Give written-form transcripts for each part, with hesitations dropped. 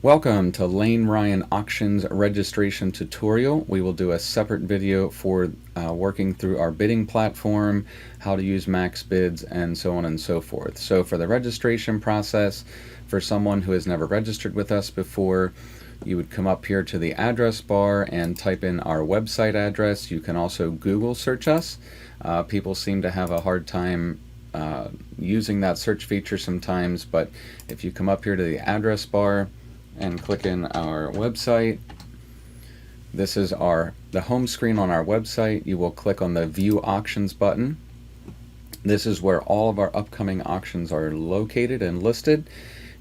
Welcome to Lane Ryan Auctions registration tutorial. We will do a separate video for working through our bidding platform, how to use max bids, and so on and so forth. So for the registration process, for someone who has never registered with us before, you would come up here to the address bar and type in our website address. You can also Google search us. People seem to have a hard time using that search feature sometimes, but if you come up here to the address bar and click in our website, this is the home screen on our website. You will click on the View Auctions button. This is where all of our upcoming auctions are located and listed.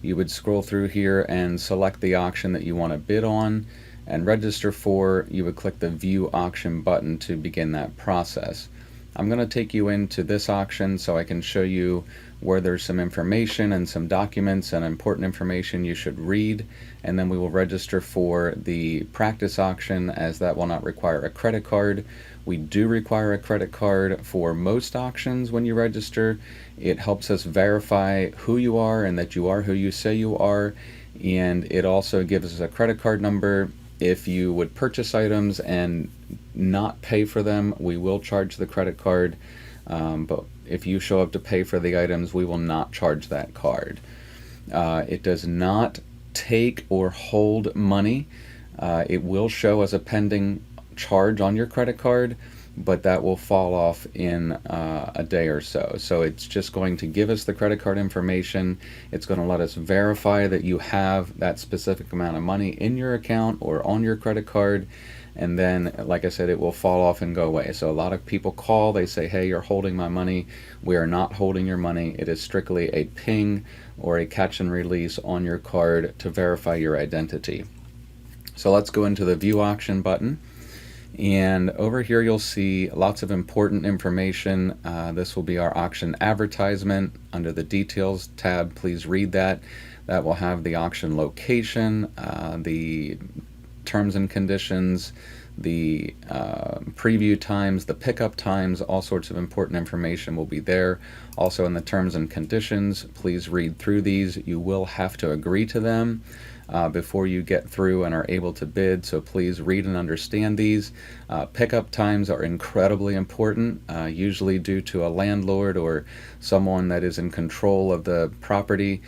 You would scroll through here and select the auction that you want to bid on and register for. You would click the View Auction button to begin that process. I'm going to take you into this auction so I can show you where there's some information and some documents and important information you should read, and then we will register for the practice auction, as that will not require a credit card. We do require a credit card for most auctions when you register. It helps us verify who you are and that you are who you say you are, and it also gives us a credit card number. If you would purchase items and not pay for them, we will charge the credit card, but if you show up to pay for the items, we will not charge that card. It does not take or hold money. It will show as a pending charge on your credit card, but that will fall off in a day or so. So it's just going to give us the credit card information. It's going to let us verify that you have that specific amount of money in your account or on your credit card, and then, like I said, it will fall off and go away. So a lot of people call, they say, hey, you're holding my money. We are not holding your money. It is strictly a ping or a catch and release on your card to verify your identity. So let's go into the View Auction button. And over here you'll see lots of important information. This will be our auction advertisement. Under the Details tab, please read that. That will have the auction location, the terms and conditions, the preview times, the pickup times, all sorts of important information will be there. Also in the terms and conditions, please read through these. You will have to agree to them before you get through and are able to bid, so please read and understand these. Pickup times are incredibly important, usually due to a landlord or someone that is in control of the property.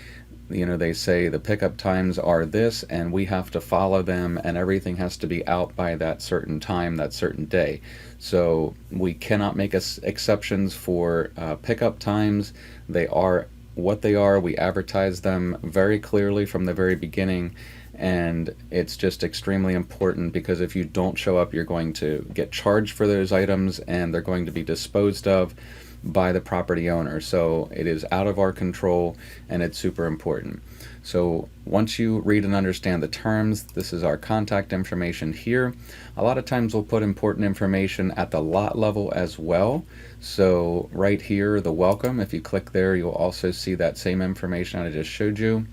You know, they say the pickup times are this and we have to follow them, and everything has to be out by that certain time, that certain day. So we cannot make exceptions for pickup times. They are what they are. We advertise them very clearly from the very beginning, and it's just extremely important because if you don't show up, you're going to get charged for those items and they're going to be disposed of by the property owner. So it is out of our control and it's super important. So once you read and understand the terms, this is our contact information here. A lot of times we'll put important information at the lot level as well. So right here, the welcome, if you click there, you'll also see that same information I just showed you.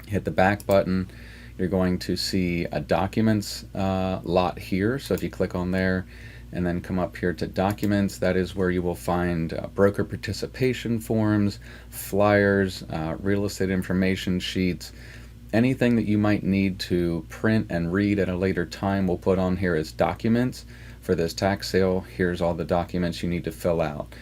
Hit the back button, you're going to see a documents lot here. So if you click on there and then come up here to documents, that is where you will find broker participation forms, flyers, real estate information sheets. Anything that you might need to print and read at a later time, we'll put on here as documents. For this tax sale, here's all the documents you need to fill out.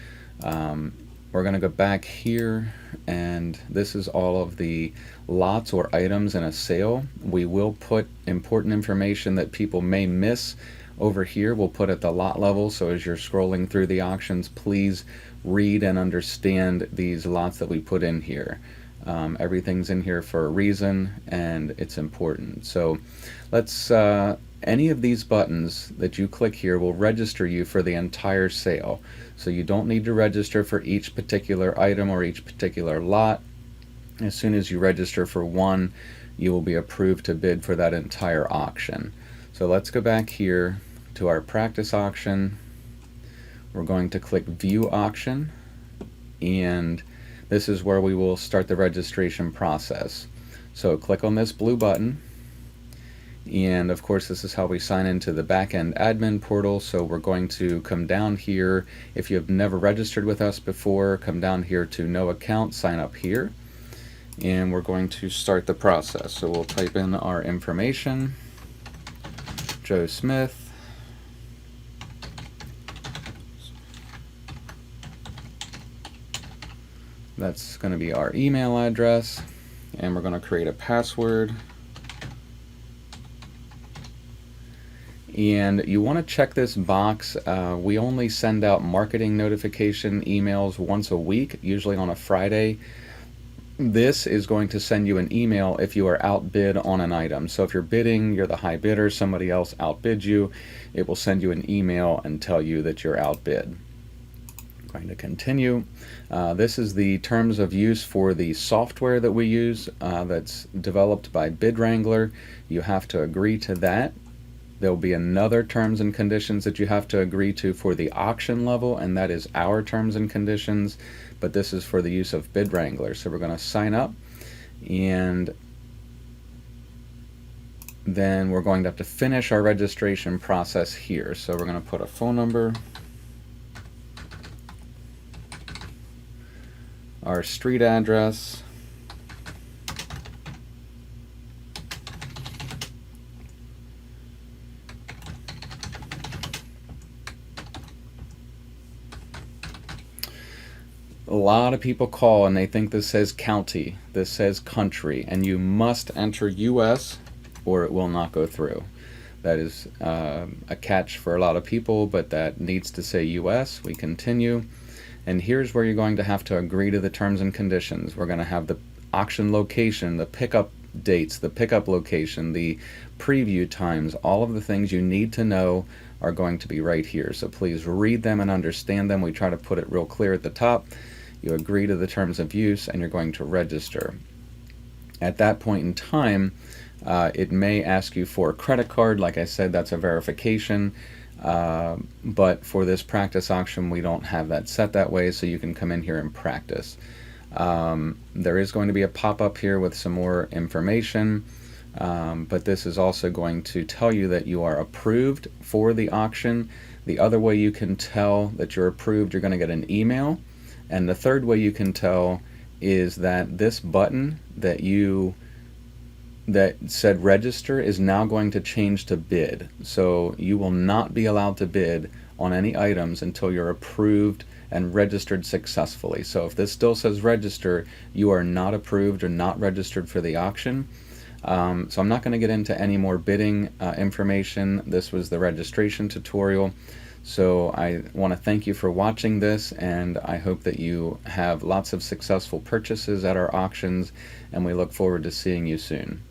We're going to go back here, and this is all of the lots or items in a sale. We will put important information that people may miss over here. We'll put at the lot level, so as you're scrolling through the auctions, please read and understand these lots that we put in here. Everything's in here for a reason and it's important. So let's any of these buttons that you click here will register you for the entire sale. So you don't need to register for each particular item or each particular lot. As soon as you register for one, you will be approved to bid for that entire auction. So let's go back here to our practice auction. We're going to click View Auction, and this is where we will start the registration process. So click on this blue button, and of course this is how we sign into the backend admin portal. So we're going to come down here. If you have never registered with us before, come down here to No Account, sign up here. and we're going to start the process. So we'll type in our information, Joe Smith. That's going to be our email address, and we're going to create a password. And you want to check this box. We only send out marketing notification emails once a week, usually on a Friday. This is going to send you an email if you are outbid on an item. So if you're bidding, you're the high bidder, somebody else outbids you, it will send you an email and tell you that you're outbid. I'm going to continue. This is the terms of use for the software that we use that's developed by BidWrangler. You have to agree to that. There'll be another terms and conditions that you have to agree to for the auction level, and that is our terms and conditions, but this is for the use of BidWrangler. So we're going to sign up, and then we're going to have to finish our registration process here. So we're going to put a phone number, our street address, a lot of people call and they think this says county, this says country, and you must enter US or it will not go through. That is a catch for a lot of people, but that needs to say US. We continue, and here's where you're going to have to agree to the terms and conditions. We're going to have the auction location, the pickup dates, the pickup location, the preview times, all of the things you need to know are going to be right here. So please read them and understand them. We try to put it real clear at the top. You agree to the terms of use and you're going to register. At that point in time, it may ask you for a credit card. Like I said, that's a verification. But for this practice auction, we don't have that set that way, so you can come in here and practice. There is going to be a pop-up here with some more information, but this is also going to tell you that you are approved for the auction. The other way you can tell that you're approved, you're going to get an email. And the third way you can tell is that this button that said register is now going to change to bid. So you will not be allowed to bid on any items until you're approved and registered successfully. So if this still says register, you are not approved or not registered for the auction. So I'm not going to get into any more bidding information. This was the registration tutorial. So I want to thank you for watching this, and I hope that you have lots of successful purchases at our auctions, and we look forward to seeing you soon.